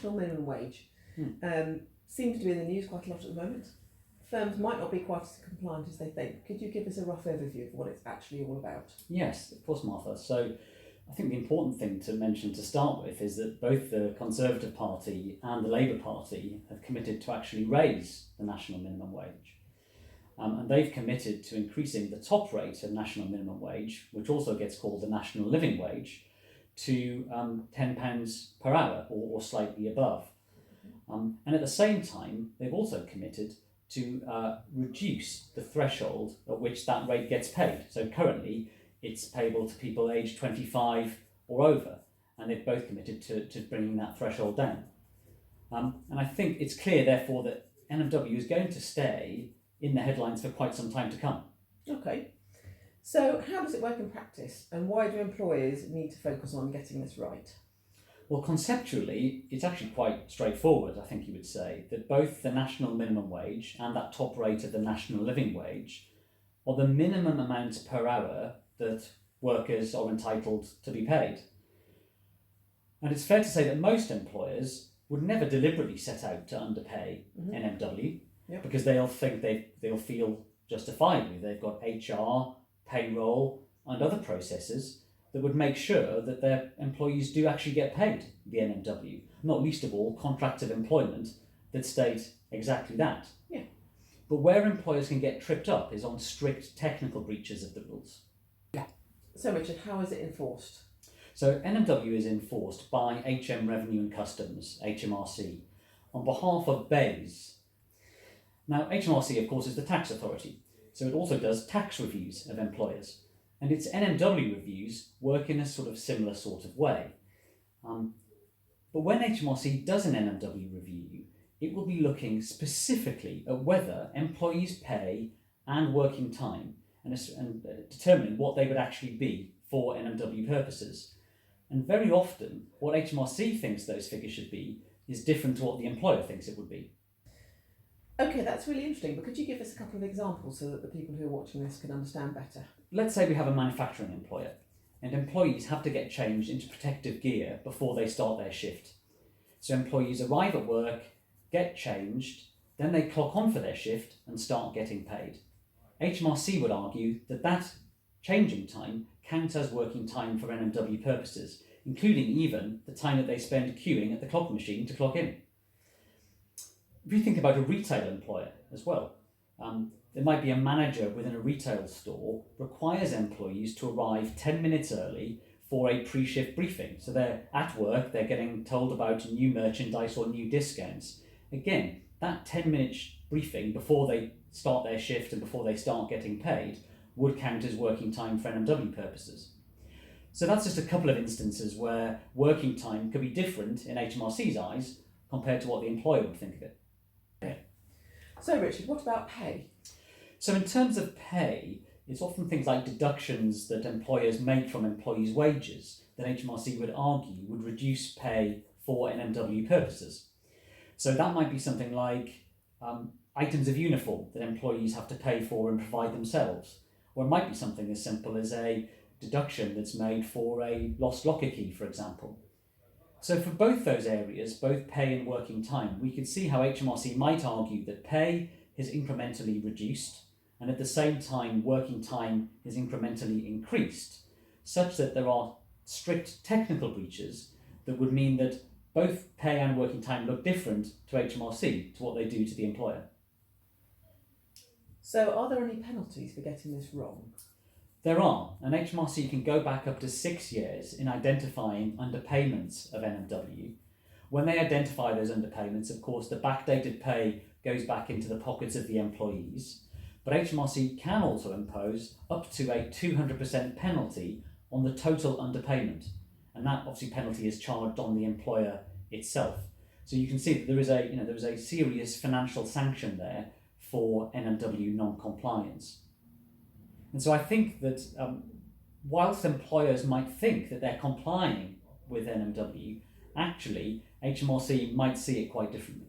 national minimum wage seems to be in the news quite a lot at the moment. Firms might not be quite as compliant as they think. Could you give us a rough overview of what it's actually all about? Yes, of course, Martha. So I think the important thing to mention to start with is that both the Conservative Party and the Labour Party have committed to actually raise the national minimum wage. And they've committed to increasing the top rate of national minimum wage, which also gets called the national living wage, to £10 per hour or slightly above. And at the same time, they've also committed to reduce the threshold at which that rate gets paid. So currently, it's payable to people aged 25 or over, and they've both committed to bringing that threshold down. And I think it's clear, therefore, that NMW is going to stay in the headlines for quite some time to come. Okay. So how does it work in practice, and why do employers need to focus on getting this right? Well, conceptually, it's actually quite straightforward, I think you would say, that both the national minimum wage and that top rate of the national living wage are the minimum amounts per hour that workers are entitled to be paid. And it's fair to say that most employers would never deliberately set out to underpay NMW because they'll think they'll feel justifiably. They've got HR, payroll and other processes that would make sure that their employees do actually get paid the NMW, not least of all contracts of employment that state exactly that. Yeah. But where employers can get tripped up is on strict technical breaches of the rules. Yeah. So Richard, how is it enforced? So NMW is enforced by HM Revenue and Customs, HMRC, on behalf of BEIS. Now HMRC of course is the tax authority, so it also does tax reviews of employers. And its NMW reviews work in a similar sort of way. But when HMRC does an NMW review, it will be looking specifically at whether employees' pay and working time and determining what they would actually be for NMW purposes. And very often, what HMRC thinks those figures should be is different to what the employer thinks it would be. Okay, that's really interesting, but could you give us a couple of examples so that the people who are watching this can understand better? Let's say we have a manufacturing employer, and employees have to get changed into protective gear before they start their shift. So employees arrive at work, get changed, then they clock on for their shift and start getting paid. HMRC would argue that that changing time counts as working time for NMW purposes, including even the time that they spend queuing at the clock machine to clock in. If you think about a retail employer as well, there might be a manager within a retail store requires employees to arrive 10 minutes early for a pre-shift briefing. So they're at work, they're getting told about new merchandise or new discounts. Again, that 10-minute briefing before they start their shift and before they start getting paid would count as working time for NMW purposes. So that's just a couple of instances where working time could be different in HMRC's eyes compared to what the employer would think of it. So Richard, what about pay? So in terms of pay, it's often things like deductions that employers make from employees' wages that HMRC would argue would reduce pay for NMW purposes. So that might be something like items of uniform that employees have to pay for and provide themselves. Or it might be something as simple as a deduction that's made for a lost locker key, for example. So for both those areas, both pay and working time, we could see how HMRC might argue that pay is incrementally reduced and at the same time working time is incrementally increased, such that there are strict technical breaches that would mean that both pay and working time look different to HMRC, to what they do to the employer. So are there any penalties for getting this wrong? There are, and HMRC can go back up to 6 years in identifying underpayments of NMW. When they identify those underpayments, of course, the backdated pay goes back into the pockets of the employees, but HMRC can also impose up to a 200% penalty on the total underpayment, and that obviously penalty is charged on the employer itself. So you can see that there is a serious financial sanction there for NMW non-compliance. And so I think that whilst employers might think that they're complying with NMW, actually HMRC might see it quite differently.